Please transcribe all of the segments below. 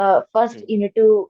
first Mm, you need to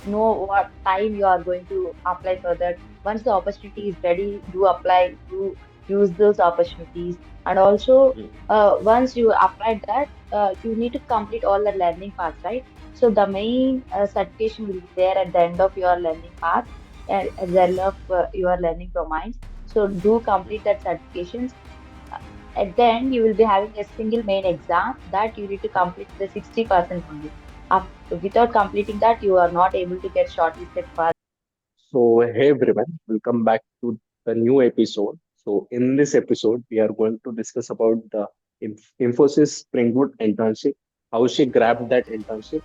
know what time you are going to apply for that. Once the opportunity is ready, do apply, do use those opportunities. And also, mm, once you applied that, you need to complete all the learning parts, right? So the main certification will be there at the end of your learning path, at the end of your learning domains. So do complete that certifications. At the end, you will be having a single main exam that you need to complete the 60% only. Without completing that, you are not able to get shortlisted for. So, hey everyone, welcome back to the new episode. So, in this episode, we are going to discuss about the Infosys Spring Board Internship, how she grabbed that internship.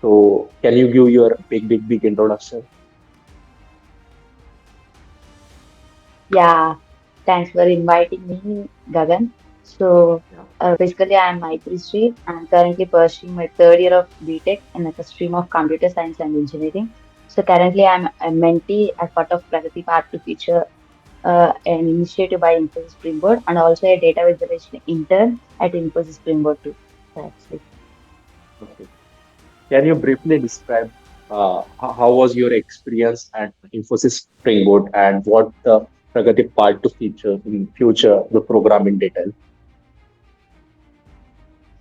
So, can you give your big introduction? Yeah, thanks for inviting me, Gagan. So, Yeah. basically, I am Maitri Sri. I'm currently pursuing my third year of BTech in the stream of Computer Science and Engineering. So, currently, I'm a mentee as part of Pragati Path to Future, an initiative by Infosys Spring Board, and also a data visualization intern at Infosys Spring Board too. That's it. Okay. Can you briefly describe how was your experience at Infosys Spring Board and what the Pragati part to feature in future the program in detail?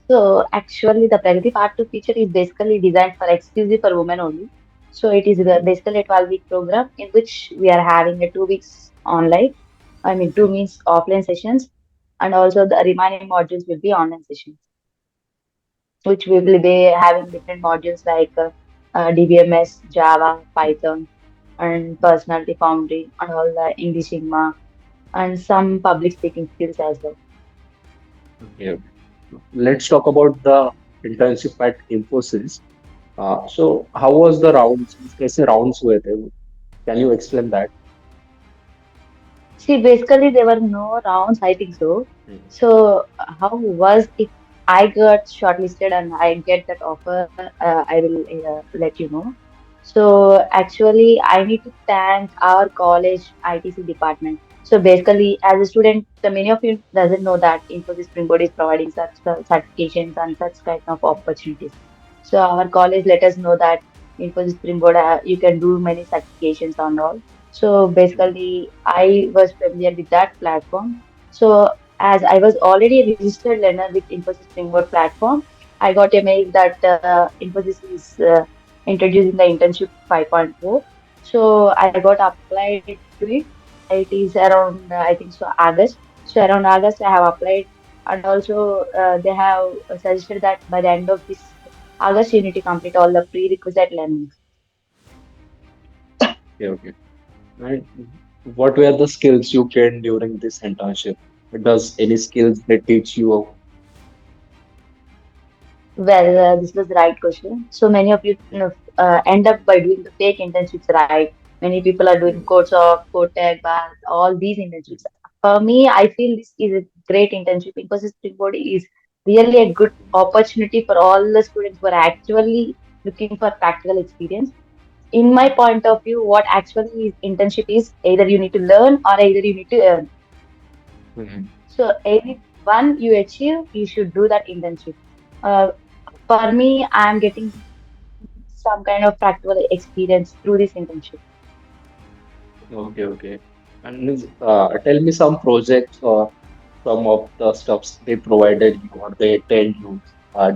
So actually, the Pragati Part 2 feature is basically designed for exclusive for women only. So it is basically a 12-week program in which we are having a 2 weeks online. I mean, two means offline sessions, and also the remaining modules will be online sessions, which we will be having different modules like DBMS, Java, Python, and Personality Foundry, and all the English Sigma, and some public speaking skills as well. Okay. Let's talk about the internship at Infosys. So how was the rounds? कैसे rounds हुए थे? Can you explain that? See, basically, there were no rounds, I think so. Mm, So, how was if I got shortlisted and I get that offer, I will let you know. So, actually, I need to thank our college ITC department. So, basically, as a student, the many of you doesn't know that Infosys Springboard is providing such certifications and such kind of opportunities. So, our college let us know that Infosys Springboard, you can do many certifications and all. So mm, basically, I was familiar with that platform. So as I was already a registered learner with Infosys Springboard platform, I got a mail that Infosys is introducing the internship 5.0. So I got applied to it. It is around I think so August. So around August I have applied, and also they have suggested that by the end of this August you need to complete all the prerequisite learning. okay, okay. And what were the skills you gained during this internship? Does any skills they teach you? Well, this was the right question. So many of you end up by doing the fake internships, right? Many people are doing Mm, codes of, code tech, bar, all these internships. For me, I feel this is a great internship. Infosys Springboard is really a good opportunity for all the students who are actually looking for practical experience. In my point of view, what actually is internship is either you need to learn or either you need to earn. mm, So any one you achieve, you should do that internship. Uh, for me, I'm getting some kind of practical experience through this internship. okay, okay. And means, tell me some projects or some of the stuffs they provided you or they tell you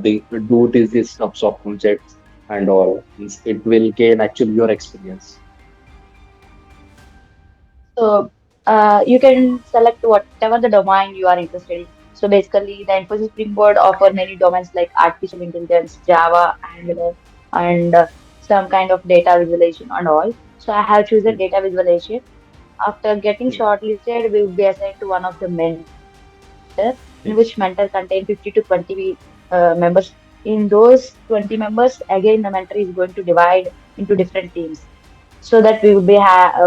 they do these stuffs of projects and all. Means it will gain actually your experience. So you can select whatever the domain you are interested in. So basically, the Infosys Springboard offer many domains like artificial intelligence, Java, Angular, and some kind of data visualization and all. So I have chosen Mm, data visualization. After getting mm, shortlisted, we will be assigned to one of the mentor, in which mentor contain 50 to 20 members. In those 20 members, again, the mentor is going to divide into different teams so that we will be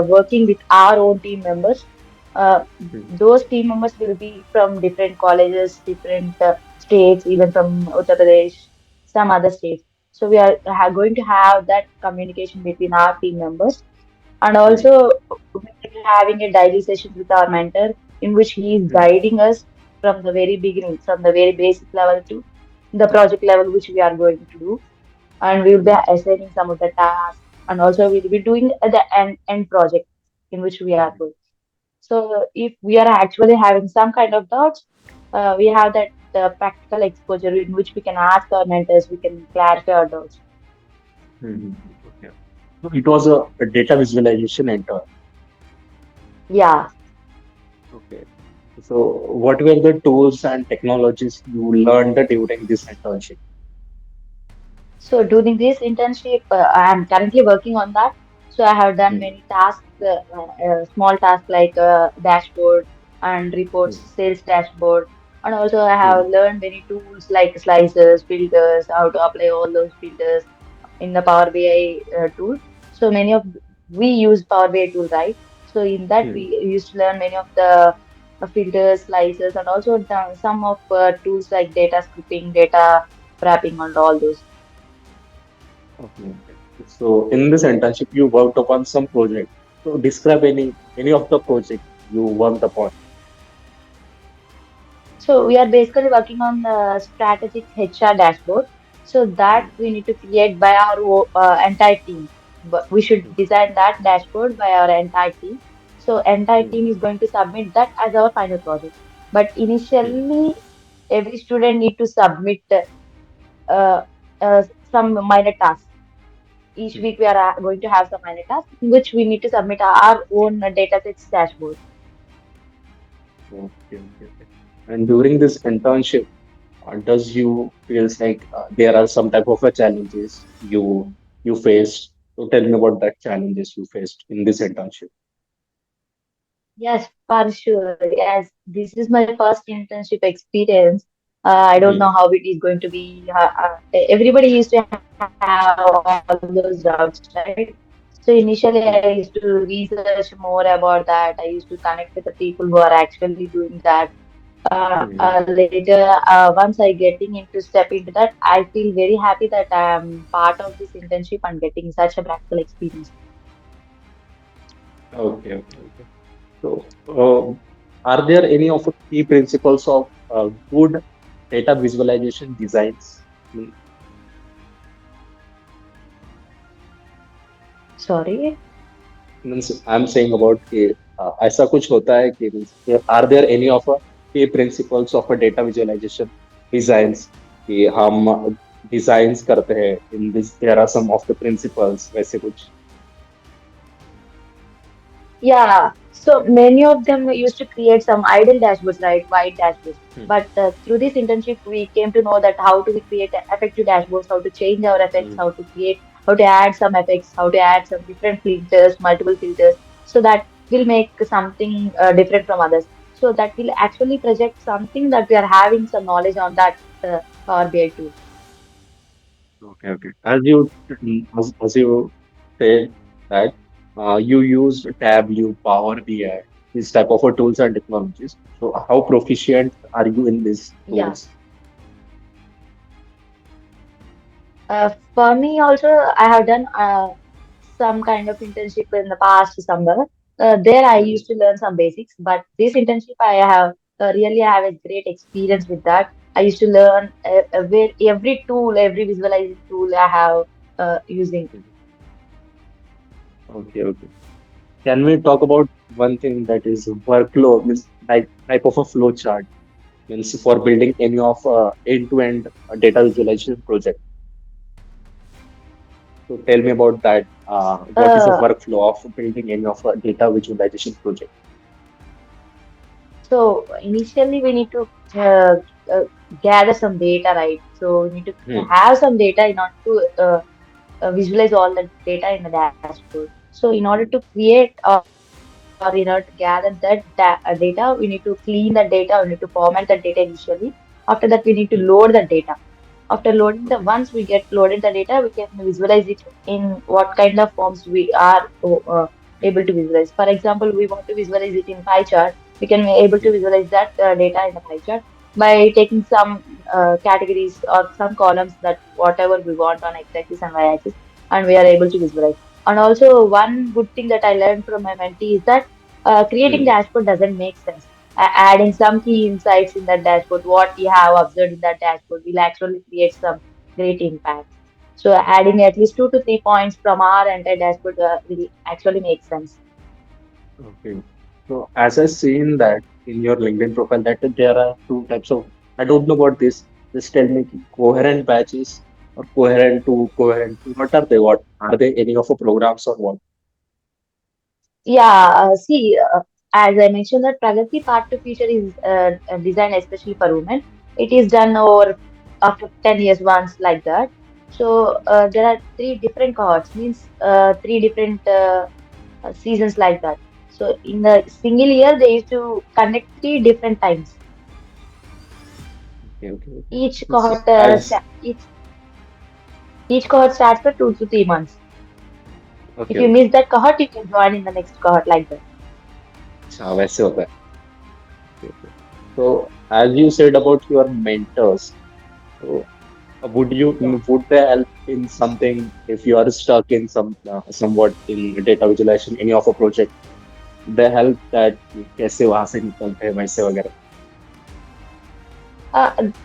working with our own team members. Uh, mm, those team members will be from different colleges, different states, even from Uttar Pradesh, some other states. So we are going to have that communication between our team members, and mm, also we will be having a daily session with our mentor in which he is mm. guiding us from the very beginning, from the very basic level to the project level, which we are going to do. and we will be mm, assigning some of the tasks, and also we'll be doing the end project in which we are mm, going. So if we are actually having some kind of doubts, we have that practical exposure in which we can ask our mentors, we can clarify our doubts. mm. Okay. So it was a data visualization enter. Yeah. Okay. So what were the tools and technologies you learned during this internship? So during this internship, I am currently working on that. So I have done Mm, many tasks, small tasks like dashboard and reports, mm, sales dashboard, and also I have mm, learned many tools like slicers, filters, how to apply all those filters in the Power BI tool. So many of we use Power BI tool, right? So in that we mm. used to learn many of the filters, slicers, and also some of tools like data scripting, data wrapping, and all those. Okay. Okay. So in this internship, you worked upon some project. So describe any of the project you worked upon. So we are basically working on the strategic HR dashboard. So that Mm, we need to create by our entire team. But we should mm, design that dashboard by our entire team. So entire mm, team is going to submit that as our final project. But mm, initially, every student need to submit uh, some minor tasks. Each mm. week we are going to have some minor tasks in which we need to submit our own data sets dashboard. Okay. Okay. Okay. And during this internship, does you feels like there are some type of a challenges you faced? So tell me about that challenges you faced in this internship. Yes, for sure. Yes, this is my first internship experience. I don't know how Mm, it is going to be. Everybody used to have all those doubts, right? So initially, I used to research more mm, about that. I used to connect with the people who are actually doing that. Later, mm. once I getting into step into that, I feel very happy that I am part of this internship and getting such a practical experience. Okay. Okay. Okay. So, are there any of the key principles of good data visualization designs? Mm, Sorry. means I'm saying about कि ऐसा कुछ होता है कि means are there any of a key principles of a data visualization designs कि हम designs करते हैं in this there are some of the principles वैसे कुछ. Yeah, so many of them used to create some idle dashboards, right? White dashboards. Hmm, But through this internship, we came to know that how to create effective dashboards, how to change our effects, hmm, how to create, how to add some effects, how to add some different filters, multiple filters, so that will make something different from others. So that will actually project something that we are having some knowledge on that Power BI tool. okay, okay. As you said that you use Tableau, Power BI, these type of tools and technologies. So how proficient are you in these Yeah. tools? For me also, I have done some kind of internship in the past summer. There I Hmm, used to learn some basics, but this internship I have really have a great experience with that. I used to learn every tool, every visualizing tool I have using. hmm. Okay, okay. Can we talk about one thing that is workflow, means type of a flow chart, means for building any of end-to-end data visualization project. So tell me about that. What is the Uh, workflow of building any of a data visualization project? so initially we need to uh, uh, gather some data, right? So we need to Hmm, have some data in order to visualize all the data in the dashboard. So in order to create or in order to gather that data, we need to clean the data, we need to format the data initially. After that, we need to load the hmm, data. After loading the once we get loaded the data, we can visualize it in what kind of forms we are able to visualize. For example, we want to visualize it in pie chart. We can be able to hmm, visualize that data in the pie chart by taking some categories or some columns that whatever we want on x-axis and y-axis, and we are able to visualize. And also, one good thing that I learned from my mentee is that creating hmm. dashboard doesn't make sense. Adding some key insights in that dashboard, what you have observed in that dashboard will actually create some great impact. So adding at least 2 to 3 points from our entire dashboard will actually make sense. Okay. So as I seen that in your LinkedIn profile that there are two types of, I don't know about this. Just tell me coherent batches or coherent to coherent. What are they? What are they? Any of the programs or what? Yeah, see, as I mentioned, that Pragati Part 2 feature is designed especially for women. It is done over after 10 years once like that. So there are three different cohorts, means three different seasons like that. So in the single year, they used to connect three different times. Okay, okay, okay. Each It's cohort, as each cohort starts for 2 to 3 months. If okay, you okay. miss that cohort, you can join in the next cohort like that. अच्छा वैसे होता है. Okay, okay. So as you said about your mentors, so would you Yeah. would they help in something if you are stuck in somewhat in data visualization any of a project? They help that कैसे वहां से निकलते हैं वैसे वगैरह.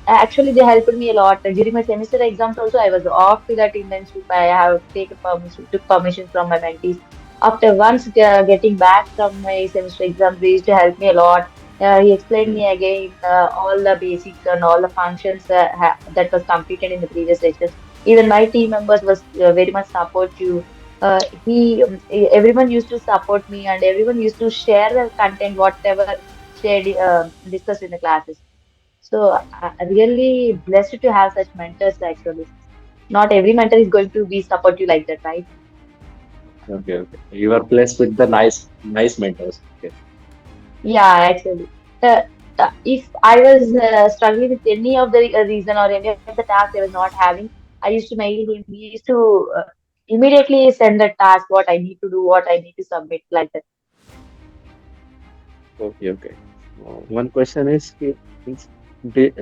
Actually, they helped me a lot. During my semester exams also, I was off to that internship. I have taken permission, took permission from my mentees. After once getting back from my semester exams, they used to help me a lot. He explained me again all the basics and all the functions that was completed in the previous sessions. Even my team members was very much supportive. Everyone used to support me, and everyone used to share the content, whatever shared discussed in the classes. So I really blessed to have such mentors actually. Not every mentor is going to be supportive like that, right? Okay, okay. You are blessed with the nice mentors. Okay. Yeah, actually. If I was struggling with any of the reason or any of the tasks I was not having, I used to mail him. He used to immediately send the task, what I need to do, what I need to submit, like that. Okay, okay. One question is, means, did,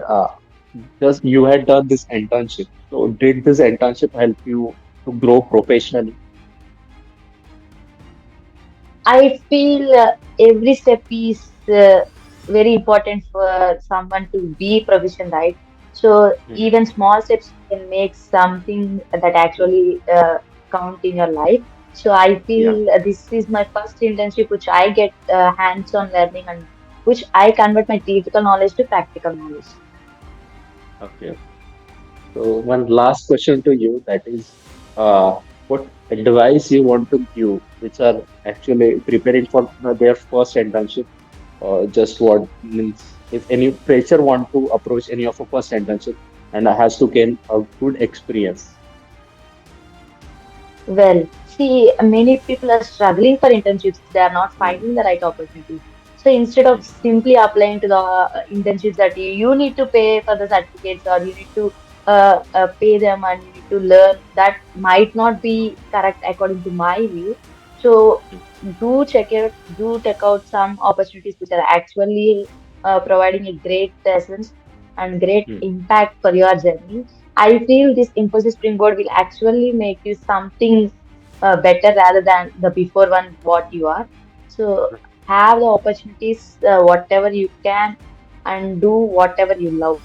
just you had done this internship. So did this internship help you to grow professionally? I feel every step is very important for someone to be proficient, right? So Mhm. even small steps can make something that actually count in your life. So I Yeah. feel this is my first internship, which I get hands-on learning and which I convert my theoretical knowledge to practical knowledge. Okay. So one last question to you, that is, what advice you want to give, which are actually preparing for their first internship, or just what means if any fresher want to approach any of a first internship and has to gain a good experience. Well, see, many people are struggling for internships. They are not Mm, finding the right opportunities. So instead of mm, simply applying to the internships that you need to pay for the certificates or you need to pay them and you need to learn, that might not be correct according to my view. So mm, do check out some opportunities which are actually providing a great lessons and great mm, impact for your journey. I feel this Infosys Springboard will actually make you something better rather than the before one what you are. So mm. have the opportunities, whatever you can, and do whatever you love.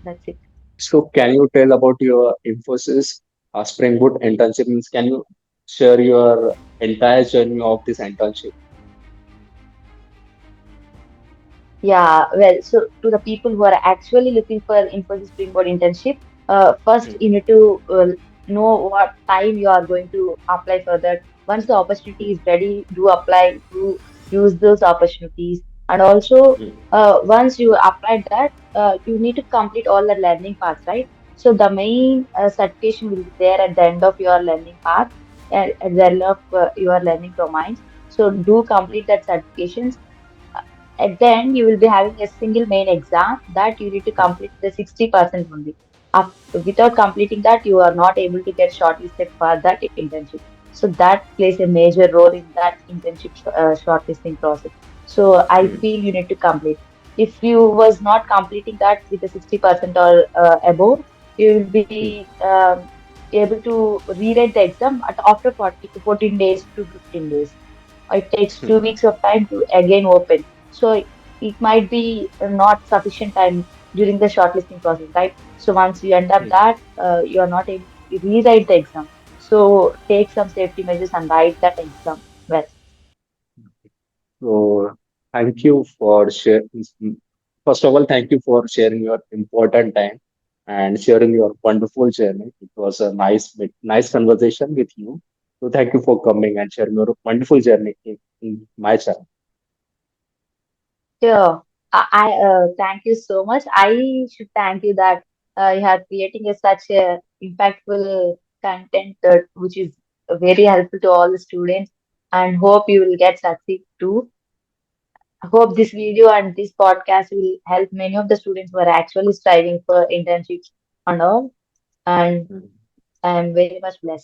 That's it. So can you tell about your Infosys Spring Boot internship? Means can you share your entire journey of this internship? Yeah, well, so to the people who are actually looking for Infosys Springboard internship, first Mm, you need to know what time you are going to apply for that. Once the opportunity mm, is ready, do apply, do use those opportunities. And also, mm, once you applied that, you need to complete all the learning parts, right? So the main certification will be there at the end of your learning path, at the end of your learning domains. So do mm, complete that certifications. At the end, you will be having a single main exam that you need to mm, complete the 60% only. Without completing that, you are not able to get shortlisted for that internship. So that plays a major role in that internship shortlisting process. So I mm, feel you need to complete. If you was not completing that with the 60% or above, you will mm, be able to rewrite the exam after 40 to 14 days to 15 days. It takes mm, 2 weeks of time to again open. So it might be not sufficient time during the shortlisting process, right? So once you end up mm. that, you are not able. rewrite the exam. So take some safety measures and write that exam well. So thank you for sharing. First of all, thank you for sharing your important time and sharing your wonderful journey. It was a nice conversation with you. So thank you for coming and sharing your wonderful journey in my channel. Sure. I thank you so much. I should thank you that you are creating such a impactful content which is very helpful to all the students, and hope you will get succeed too. I hope this video and this podcast will help many of the students who are actually striving for internships and all. And Mhm. I am very much blessed.